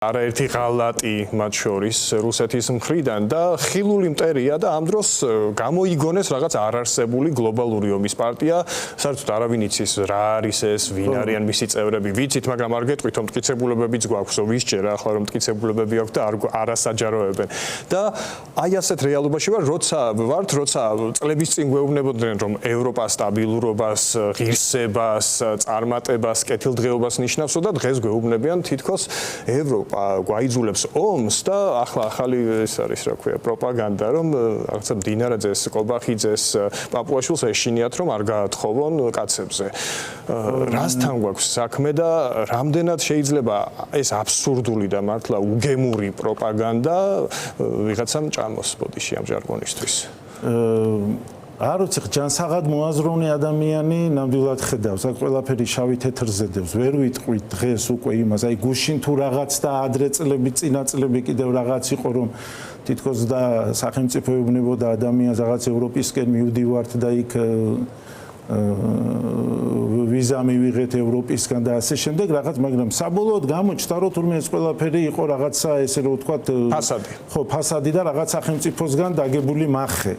არაერთი ღალატი მათ შორის რუსეთის მხრიდან და ხილული მტერია და ამ დროს გამოიგონეს რაღაც არარსებული გლობალური ომის პარტია. საერთოდ არავინ იცის რა არის ეს, ვინ არიან მისი წევრები, ვიცით, მაგრამ არ გეტყვით, რომ მტკიცებულებებიც გვაქვსო, ვისჯერა ახლა რომ მტკიცებულებები აქვს და არასაჯაროებენ. და აი ასეთ რეალობაში როცა წლების წინ გვეუბნებოდნენ, რომ ევროპა სტაბილურობას, ღირსებას, წარმატებას, კეთილდღეობას ნიშნავსო და დღეს გვეუბნებიან თითქოს ევროპა გვაიძულებს ომს და ახლა ახალი ეს არის რა ქვია პროპაგანდა რომ რაღაცა დინარაძეს, კობახიძეს, პაპუაშვილს ეშინიათ რომ არ გაათხოვონ კაცებზე. რასთან გვაქვს საქმე და რამდენად შეიძლება ეს აბსურდული და მართლა უგემური პროპაგანდა ვიღაცამ ჭამოს ბოდიში ამ ჟარგონისთვის. არ ვიცი, ჯანსაღად მოაზროვნე ადამიანი ნამდვილად ხედავს, აქ ყველაფერი შავი თეთრზე დევს. ვერ ვიტყვით დღეს უკვე იმას, აი გუშინ თუ რაღაც და ადრე წლები, წინა წლები კიდევ რაღაც იყო, რომ თითქოს და სახელმწიფო ეუბნებოდა ადამიანს რაღაც ევროპისკენ მივდივართ და იქ ვიზა მივიღეთ ევროპისგან და ასე შემდეგ რაღაც, მაგრამ საბოლოოდ გამოჩნდა, რომ თურმე ეს ყველაფერი იყო რაღაცა ესე რომ ვთქვათ ფასადი. ხო, ფასადი და რაღაც სახელმწიფოსგან დაგებული მახე.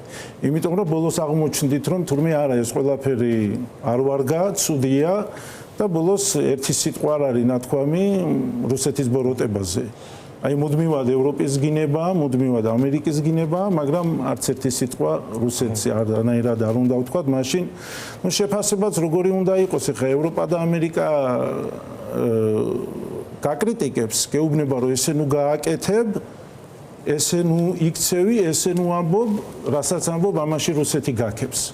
იმიტომ რომ ბოლოს აღმოჩნდით, რომ თურმე არა ეს ყველაფერი არ ვარგა, ცუდია და ბოლოს ერთი სიტყვა არ არის ნათქვამი რუსეთის ბოროტებაზე. აი მუდმივად ევროპის გინება, მუდმივად ამერიკის გინება, მაგრამ არც ერთი სიტყვა რუსეთს არანაირად არ უნდა ვთქვათ, მაშინ შეფასებაც როგორი უნდა იყოს, ეხლა ევროპა და ამერიკა გაკრიტიკებს, გეუბნება რომ ესე ნუ გააკეთებ, ესე ნუ იქცევი, ესე ნუ ამბობ, რასაც ამბობ, ამაში რუსეთი გაქებს.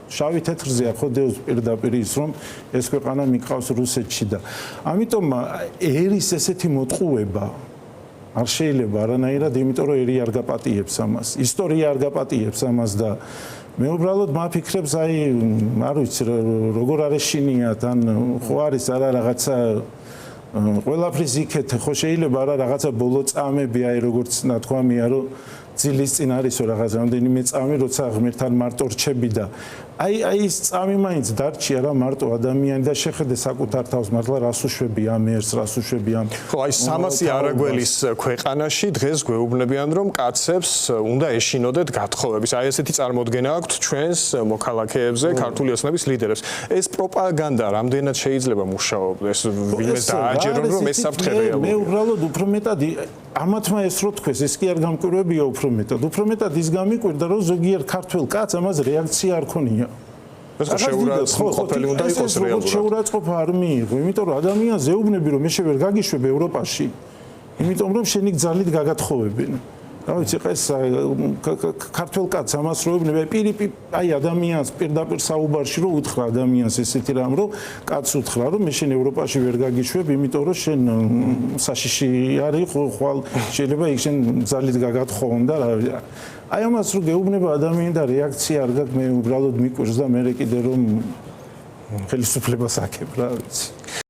შავი თეთრზეა ხო დევს პირდაპირ ის რომ ეს ქვეყანა მიყავს რუსეთში და ამიტომ ერის ესეთი მოტყუება არ შეიძლება არანაირად, იმიტომ რომ ერი არ გაპატიებს ამას, ისტორია არ გაპატიებს ამას და მე უბრალოდ მაფიქრებს აი არ ვიცი როგორ არ ეშინიათ ან ხო არის არა რაღაცა ყველაფრის იქეთ ხო შეიძლება არა რაღაცა ბოლო წამები აი როგორც ნათქვამია რომ ძილის წინ არისო რაღაც რამდენიმე წამი როცა ღმერთთან მარტო რჩები და აი ის წამი მაინც დარჩია რა მარტო ადამიანი და შეხედე საკუთარ თავს მართლა რას უშვები ამ ერს რას უშვები ამ ხო აი 300 არაგველის ქვეყანაში დღეს გვეუბნებიან რომ კაცებს უნდა ეშინოდეთ გათხოვების აი ესეთი წარმოდგენა აქვთ ჩვენს მოქალაქეებზე ქართული ოცნების ლიდერებს ეს პროპაგანდა რამდენად შეიძლება მუშაობდეს ვინმე დააჯერონ რომ ეს საფრთხე რეალურია მე უბრალოდ უფრო მეტად ამათმა ეს რო თქვეს ეს კი არ გამკვირვებია უფრო მეტად ის გამიკვირდა რომ ზოგიერთ ქართველ კაცს ამას რეაქცია არ ქონია ეს შეურაცხყოფელი უნდა იყოს რეალურად შეურაცხყოფა არ მიიღო იმიტომ რომ ადამიანს ეუბნები რომ მე შე ვერ გაგიშვებ ევროპაში იმიტომ რომ შენი გზალით გაგათხოვებენ რა ვიცი ეს ქართველ კაცს ამას რო ეუბნები პირი აი ადამიანს პირდაპირ საუბარში რო უთხრა ადამიანს ესეთი რამ რომ კაცს უთხრა რომ მე შენ ევროპაში ვერ გაგიშვებ იმიტომ რომ შენ საშიში არის ხვალ შეიძლება იქ შენ გზალით გაგათხოვონ და რა აი ამას რო გეუბნება ადამიანი და რეაქცია არ გაქვს მე უბრალოდ მიკვირს და მე კიდე რომ ხელისუფლებას აქებ რა ვიცი